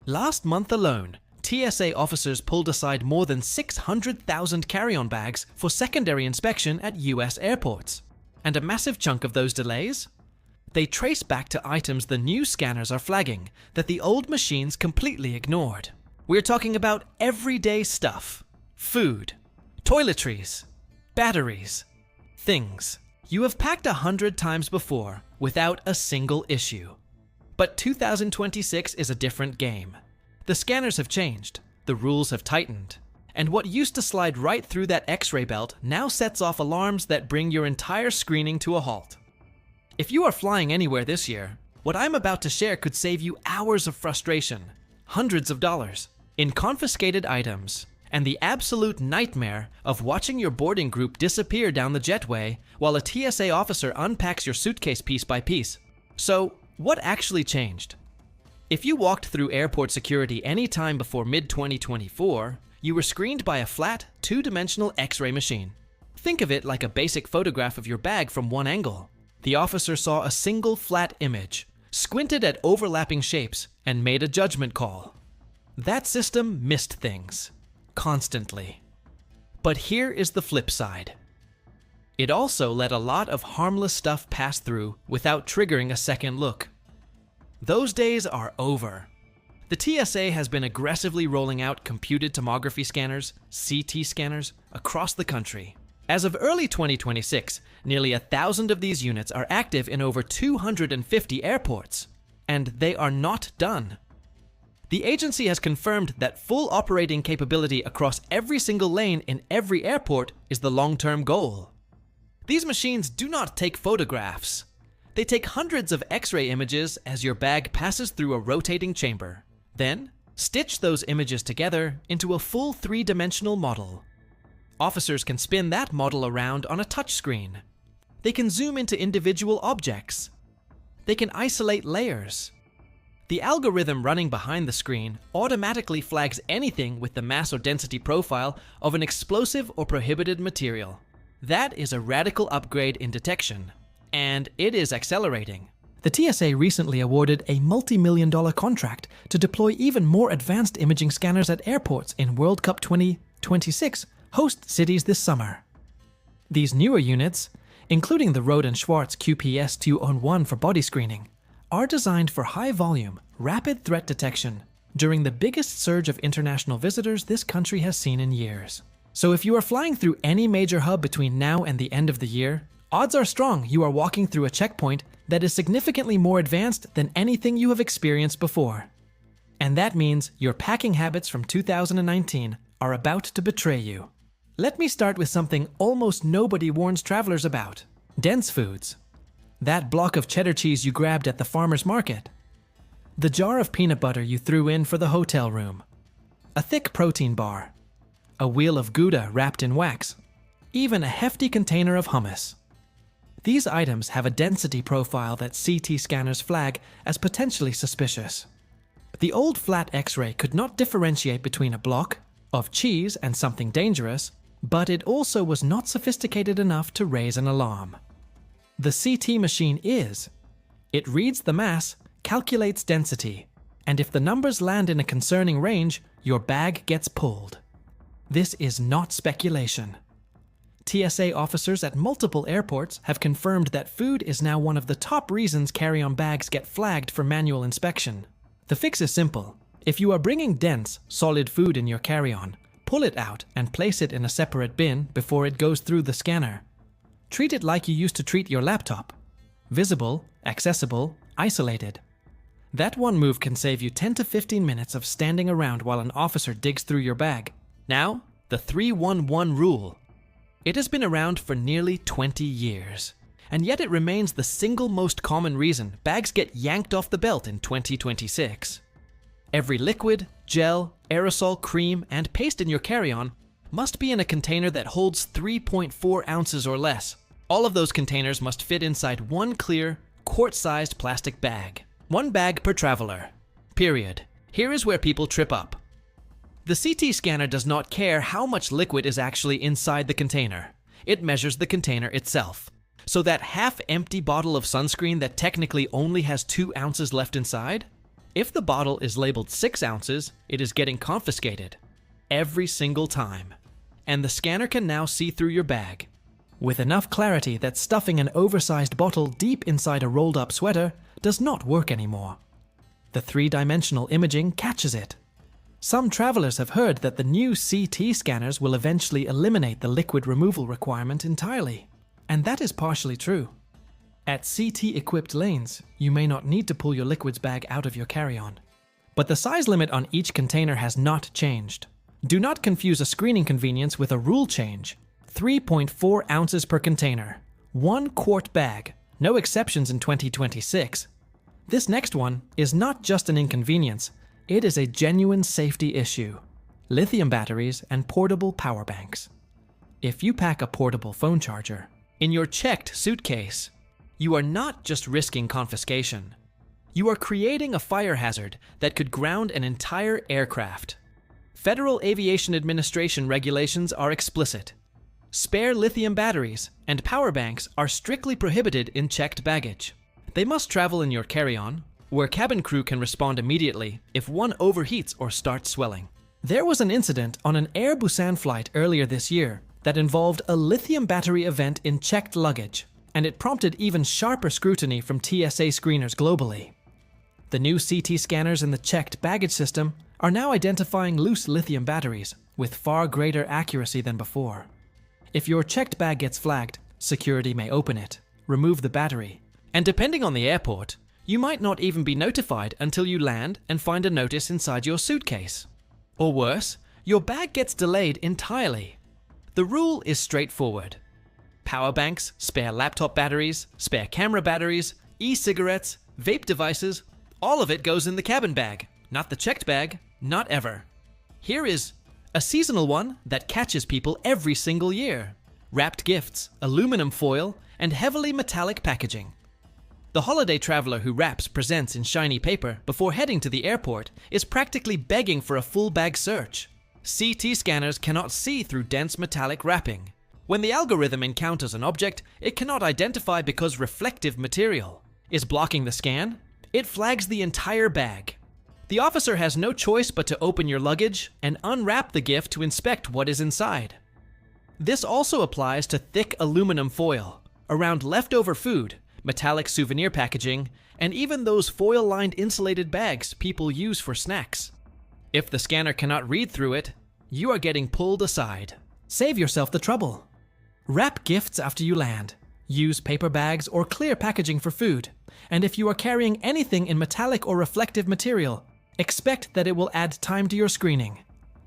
Last month alone, TSA officers pulled aside more than 600,000 carry-on bags for secondary inspection at US airports. And a massive chunk of those delays? They trace back to items the new scanners are flagging that the old machines completely ignored. We're talking about everyday stuff. Food, toiletries, batteries, things you have packed 100 times before without a single issue. But 2026 is a different game. The scanners have changed, the rules have tightened, and what used to slide right through that X-ray belt now sets off alarms that bring your entire screening to a halt. If you are flying anywhere this year, what I'm about to share could save you hours of frustration, hundreds of dollars, in confiscated items, and the absolute nightmare of watching your boarding group disappear down the jetway while a TSA officer unpacks your suitcase piece by piece. So, what actually changed? If you walked through airport security any time before mid-2024, you were screened by a flat, two-dimensional X-ray machine. Think of it like a basic photograph of your bag from one angle. The officer saw a single flat image, squinted at overlapping shapes, and made a judgment call. That system missed things. Constantly. But here is the flip side. It also let a lot of harmless stuff pass through without triggering a second look. Those days are over. The TSA has been aggressively rolling out computed tomography scanners, CT scanners, across the country. As of early 2026, nearly 1,000 of these units are active in over 250 airports, and they are not done. The agency has confirmed that full operating capability across every single lane in every airport is the long-term goal. These machines do not take photographs. They take hundreds of X-ray images as your bag passes through a rotating chamber. Then, stitch those images together into a full three-dimensional model. Officers can spin that model around on a touchscreen. They can zoom into individual objects. They can isolate layers. The algorithm running behind the screen automatically flags anything with the mass or density profile of an explosive or prohibited material. That is a radical upgrade in detection, and it is accelerating. The TSA recently awarded a multi-million-dollar contract to deploy even more advanced imaging scanners at airports in World Cup 2026 host cities this summer. These newer units, including the Rohde & Schwarz QPS-201 for body screening, are designed for high-volume, rapid threat detection during the biggest surge of international visitors this country has seen in years. So if you are flying through any major hub between now and the end of the year, odds are strong you are walking through a checkpoint that is significantly more advanced than anything you have experienced before. And that means your packing habits from 2019 are about to betray you. Let me start with something almost nobody warns travelers about: dense foods. That block of cheddar cheese you grabbed at the farmer's market. The jar of peanut butter you threw in for the hotel room. A thick protein bar. A wheel of Gouda wrapped in wax. Even a hefty container of hummus. These items have a density profile that CT scanners flag as potentially suspicious. The old flat X-ray could not differentiate between a block of cheese and something dangerous, but it also was not sophisticated enough to raise an alarm. The CT machine is. It reads the mass, calculates density, and if the numbers land in a concerning range, your bag gets pulled. This is not speculation. TSA officers at multiple airports have confirmed that food is now one of the top reasons carry-on bags get flagged for manual inspection. The fix is simple. If you are bringing dense, solid food in your carry-on, pull it out and place it in a separate bin before it goes through the scanner. Treat it like you used to treat your laptop. Visible, accessible, isolated. That one move can save you 10 to 15 minutes of standing around while an officer digs through your bag. Now, the 3-1-1 rule. It has been around for nearly 20 years, and yet it remains the single most common reason bags get yanked off the belt in 2026. Every liquid, gel, aerosol, cream, and paste in your carry-on must be in a container that holds 3.4 ounces or less. All of those containers must fit inside one clear, quart-sized plastic bag. One bag per traveler. Period. Here is where people trip up. The CT scanner does not care how much liquid is actually inside the container. It measures the container itself. So that half-empty bottle of sunscreen that technically only has 2 ounces left inside, If the bottle is labeled 6 ounces, it is getting confiscated. Every single time. And the scanner can now see through your bag. With enough clarity that stuffing an oversized bottle deep inside a rolled-up sweater does not work anymore. The 3-dimensional imaging catches it. Some travelers have heard that the new CT scanners will eventually eliminate the liquid removal requirement entirely. And that is partially true. At CT-equipped lanes, you may not need to pull your liquids bag out of your carry-on. But the size limit on each container has not changed. Do not confuse a screening convenience with a rule change. 3.4 ounces per container. 1 quart bag. No exceptions in 2026. This next one is not just an inconvenience, it is a genuine safety issue. Lithium batteries and portable power banks. If you pack a portable phone charger in your checked suitcase, you are not just risking confiscation. You are creating a fire hazard that could ground an entire aircraft. Federal Aviation Administration regulations are explicit. Spare lithium batteries and power banks are strictly prohibited in checked baggage. They must travel in your carry-on, where cabin crew can respond immediately if one overheats or starts swelling. There was an incident on an Air Busan flight earlier this year that involved a lithium battery event in checked luggage, and it prompted even sharper scrutiny from TSA screeners globally. The new CT scanners in the checked baggage system are now identifying loose lithium batteries with far greater accuracy than before. If your checked bag gets flagged, security may open it, remove the battery, and depending on the airport, you might not even be notified until you land and find a notice inside your suitcase. Or worse, your bag gets delayed entirely. The rule is straightforward. Power banks, spare laptop batteries, spare camera batteries, e-cigarettes, vape devices, all of it goes in the cabin bag, not the checked bag, not ever. Here is a seasonal one that catches people every single year. Wrapped gifts, aluminum foil, and heavily metallic packaging. The holiday traveler who wraps presents in shiny paper before heading to the airport is practically begging for a full bag search. CT scanners cannot see through dense metallic wrapping. When the algorithm encounters an object, it cannot identify because reflective material is blocking the scan. It flags the entire bag. The officer has no choice but to open your luggage and unwrap the gift to inspect what is inside. This also applies to thick aluminum foil, around leftover food, metallic souvenir packaging, and even those foil-lined insulated bags people use for snacks. If the scanner cannot read through it, you are getting pulled aside. Save yourself the trouble. Wrap gifts after you land. Use paper bags or clear packaging for food. And if you are carrying anything in metallic or reflective material, expect that it will add time to your screening.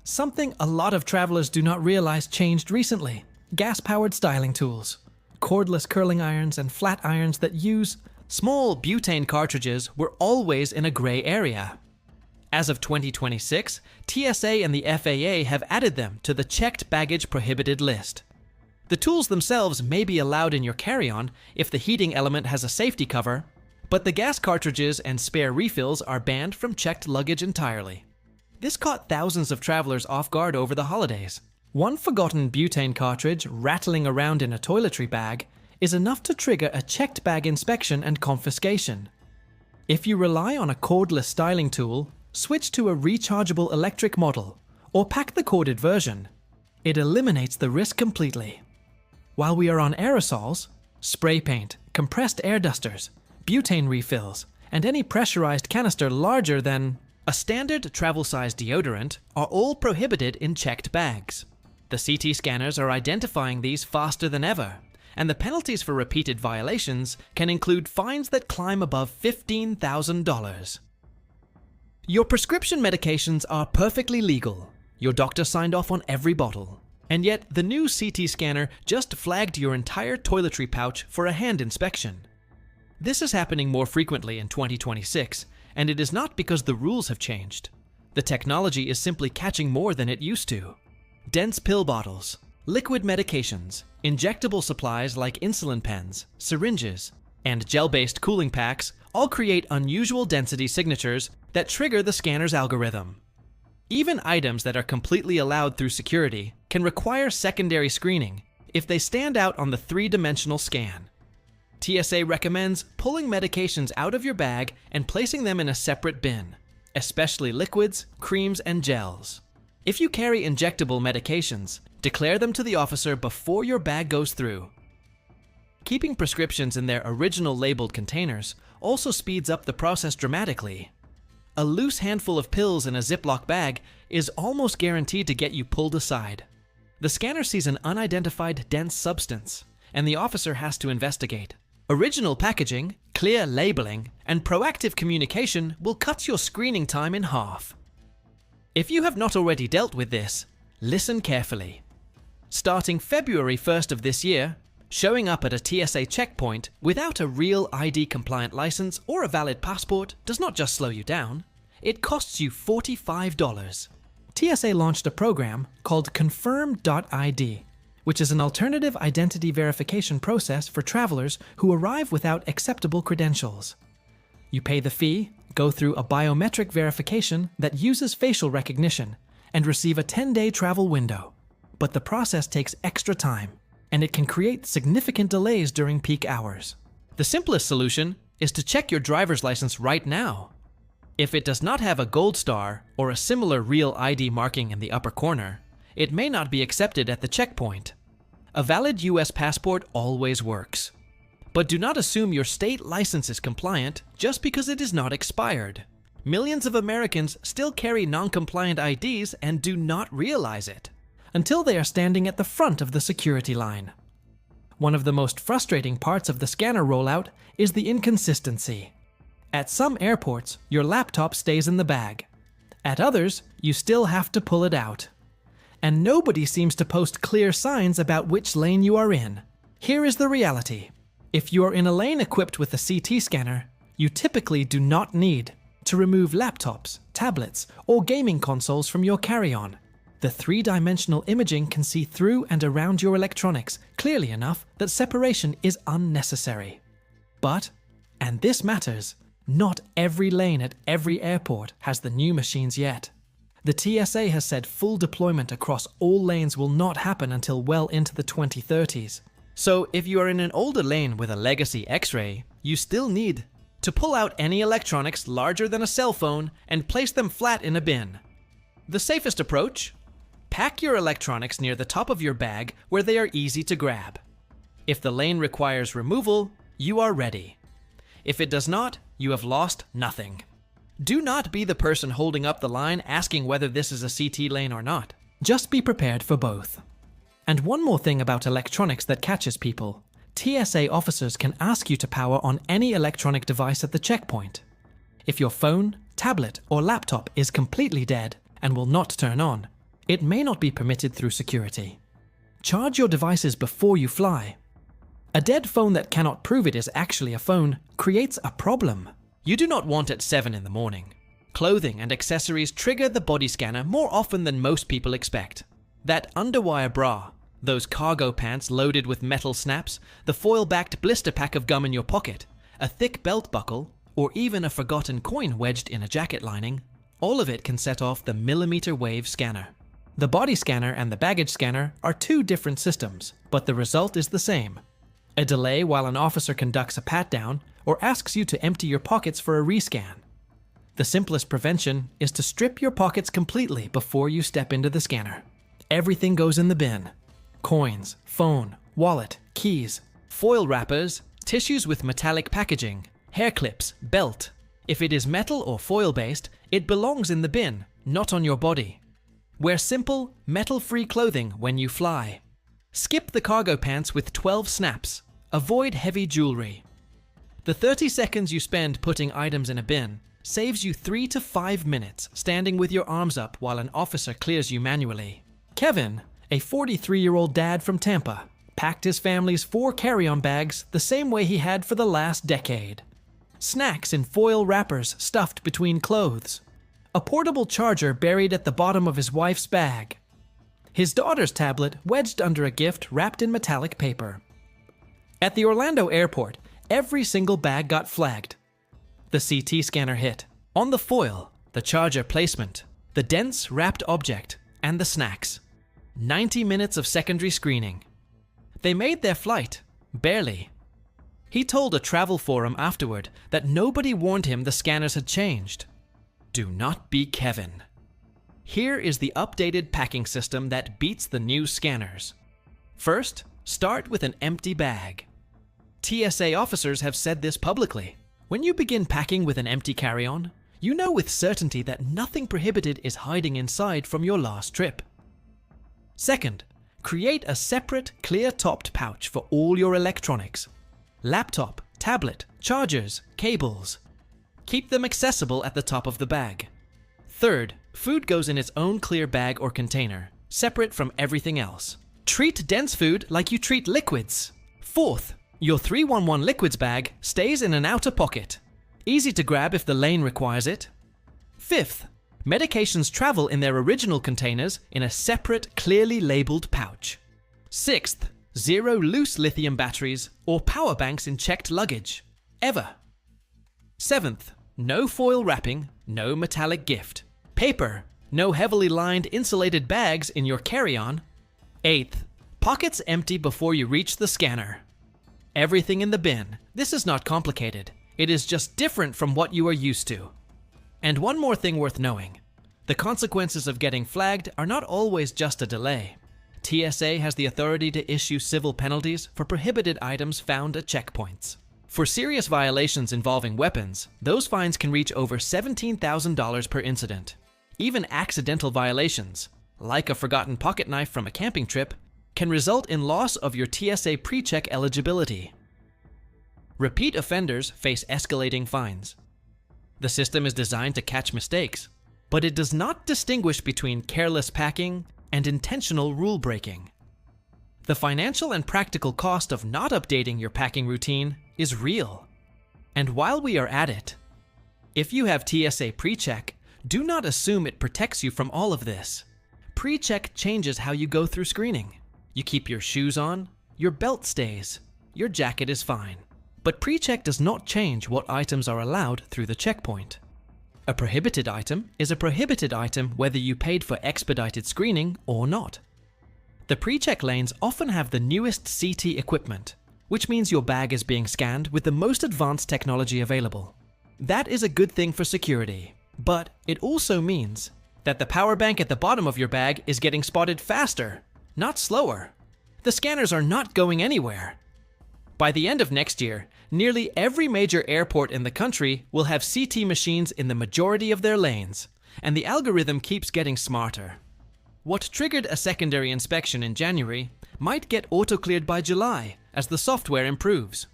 Something a lot of travelers do not realize changed recently: gas-powered styling tools. Cordless curling irons and flat irons that use small butane cartridges were always in a gray area. As of 2026, TSA and the FAA have added them to the checked baggage prohibited list. The tools themselves may be allowed in your carry-on if the heating element has a safety cover, but the gas cartridges and spare refills are banned from checked luggage entirely. This caught thousands of travelers off guard over the holidays. One forgotten butane cartridge rattling around in a toiletry bag is enough to trigger a checked bag inspection and confiscation. If you rely on a cordless styling tool, switch to a rechargeable electric model or pack the corded version. It eliminates the risk completely. While we are on aerosols, spray paint, compressed air dusters, butane refills, and any pressurized canister larger than a standard travel-size deodorant are all prohibited in checked bags. The CT scanners are identifying these faster than ever, and the penalties for repeated violations can include fines that climb above $15,000. Your prescription medications are perfectly legal. Your doctor signed off on every bottle. And yet, the new CT scanner just flagged your entire toiletry pouch for a hand inspection. This is happening more frequently in 2026, and it is not because the rules have changed. The technology is simply catching more than it used to. Dense pill bottles, liquid medications, injectable supplies like insulin pens, syringes, and gel-based cooling packs all create unusual density signatures that trigger the scanner's algorithm. Even items that are completely allowed through security can require secondary screening if they stand out on the 3-dimensional scan. TSA recommends pulling medications out of your bag and placing them in a separate bin, especially liquids, creams, and gels. If you carry injectable medications, declare them to the officer before your bag goes through. Keeping prescriptions in their original labeled containers also speeds up the process dramatically. A loose handful of pills in a Ziploc bag is almost guaranteed to get you pulled aside. The scanner sees an unidentified dense substance, and the officer has to investigate. Original packaging, clear labeling, and proactive communication will cut your screening time in half. If you have not already dealt with this, listen carefully. Starting February 1st of this year, showing up at a TSA checkpoint without a real ID-compliant license or a valid passport does not just slow you down, it costs you $45. TSA launched a program called Confirm.id, which is an alternative identity verification process for travelers who arrive without acceptable credentials. You pay the fee, go through a biometric verification that uses facial recognition, and receive a 10-day travel window. But the process takes extra time, and it can create significant delays during peak hours. The simplest solution is to check your driver's license right now. If it does not have a gold star or a similar real ID marking in the upper corner, it may not be accepted at the checkpoint. A valid US passport always works. But do not assume your state license is compliant just because it is not expired. Millions of Americans still carry non-compliant IDs and do not realize it, until they are standing at the front of the security line. One of the most frustrating parts of the scanner rollout is the inconsistency. At some airports, your laptop stays in the bag. At others, you still have to pull it out. And nobody seems to post clear signs about which lane you are in. Here is the reality. If you are in a lane equipped with a CT scanner, you typically do not need to remove laptops, tablets, or gaming consoles from your carry-on. The three-dimensional imaging can see through and around your electronics clearly enough that separation is unnecessary. But, and this matters, not every lane at every airport has the new machines yet. The TSA has said full deployment across all lanes will not happen until well into the 2030s. So if you are in an older lane with a legacy X-ray, you still need to pull out any electronics larger than a cell phone and place them flat in a bin. The safest approach? Pack your electronics near the top of your bag where they are easy to grab. If the lane requires removal, you are ready. If it does not, you have lost nothing. Do not be the person holding up the line asking whether this is a CT lane or not. Just be prepared for both. And one more thing about electronics that catches people. TSA officers can ask you to power on any electronic device at the checkpoint. If your phone, tablet, or laptop is completely dead and will not turn on, it may not be permitted through security. Charge your devices before you fly. A dead phone that cannot prove it is actually a phone creates a problem. You do not want at 7 in the morning. Clothing and accessories trigger the body scanner more often than most people expect. That underwire bra, those cargo pants loaded with metal snaps, the foil-backed blister pack of gum in your pocket, a thick belt buckle, or even a forgotten coin wedged in a jacket lining, all of it can set off the millimeter wave scanner. The body scanner and the baggage scanner are two different systems, but the result is the same. A delay while an officer conducts a pat-down or asks you to empty your pockets for a rescan. The simplest prevention is to strip your pockets completely before you step into the scanner. Everything goes in the bin. Coins, phone, wallet, keys, foil wrappers, tissues with metallic packaging, hair clips, belt. If it is metal or foil-based, it belongs in the bin, not on your body. Wear simple, metal-free clothing when you fly. Skip the cargo pants with 12 snaps. Avoid heavy jewelry. The 30 seconds you spend putting items in a bin saves you 3 to 5 minutes standing with your arms up while an officer clears you manually. Kevin, a 43-year-old dad from Tampa, packed his family's 4 carry-on bags the same way he had for the last decade. Snacks in foil wrappers stuffed between clothes. A portable charger buried at the bottom of his wife's bag. His daughter's tablet wedged under a gift wrapped in metallic paper. At the Orlando airport, every single bag got flagged. The CT scanner hit. On the foil, the charger placement, the dense wrapped object, and the snacks. 90 minutes of secondary screening. They made their flight, barely. He told a travel forum afterward that nobody warned him the scanners had changed. Do not be Kevin. Here is the updated packing system that beats the new scanners. First, start with an empty bag. TSA officers have said this publicly. When you begin packing with an empty carry-on, you know with certainty that nothing prohibited is hiding inside from your last trip. Second, create a separate, clear-topped pouch for all your electronics. Laptop, tablet, chargers, cables. Keep them accessible at the top of the bag. Third, food goes in its own clear bag or container, separate from everything else. Treat dense food like you treat liquids. Fourth, your 311 liquids bag stays in an outer pocket. Easy to grab if the lane requires it. Fifth, medications travel in their original containers in a separate, clearly labeled pouch. Sixth, zero loose lithium batteries or power banks in checked luggage. Ever. Seventh, no foil wrapping, no metallic gift. Paper, no heavily lined insulated bags in your carry-on. Eighth, pockets empty before you reach the scanner. Everything in the bin. This is not complicated. It is just different from what you are used to. And one more thing worth knowing. The consequences of getting flagged are not always just a delay. TSA has the authority to issue civil penalties for prohibited items found at checkpoints. For serious violations involving weapons, those fines can reach over $17,000 per incident. Even accidental violations, like a forgotten pocket knife from a camping trip, can result in loss of your TSA pre-check eligibility. Repeat offenders face escalating fines. The system is designed to catch mistakes, but it does not distinguish between careless packing and intentional rule breaking. The financial and practical cost of not updating your packing routine is real. And while we are at it, if you have TSA pre-check, do not assume it protects you from all of this. Pre-check changes how you go through screening. You keep your shoes on, your belt stays, your jacket is fine. But pre-check does not change what items are allowed through the checkpoint. A prohibited item is a prohibited item whether you paid for expedited screening or not. The pre-check lanes often have the newest CT equipment, which means your bag is being scanned with the most advanced technology available. That is a good thing for security, but it also means that the power bank at the bottom of your bag is getting spotted faster, not slower. The scanners are not going anywhere. By the end of next year, nearly every major airport in the country will have CT machines in the majority of their lanes, and the algorithm keeps getting smarter. What triggered a secondary inspection in January might get auto-cleared by July as the software improves.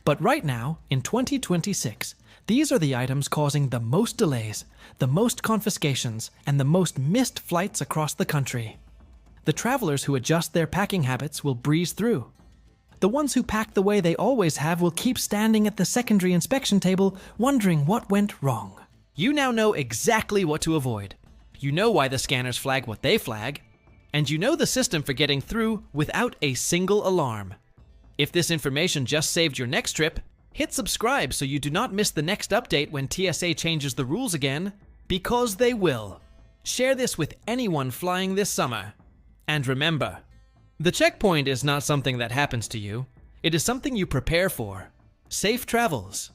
But right now, in 2026, these are the items causing the most delays, the most confiscations, and the most missed flights across the country. The travelers who adjust their packing habits will breeze through. The ones who pack the way they always have will keep standing at the secondary inspection table wondering what went wrong. You now know exactly what to avoid. You know why the scanners flag what they flag, and you know the system for getting through without a single alarm. If this information just saved your next trip, hit subscribe so you do not miss the next update when TSA changes the rules again, because they will. Share this with anyone flying this summer. And remember, the checkpoint is not something that happens to you. It is something you prepare for. Safe travels.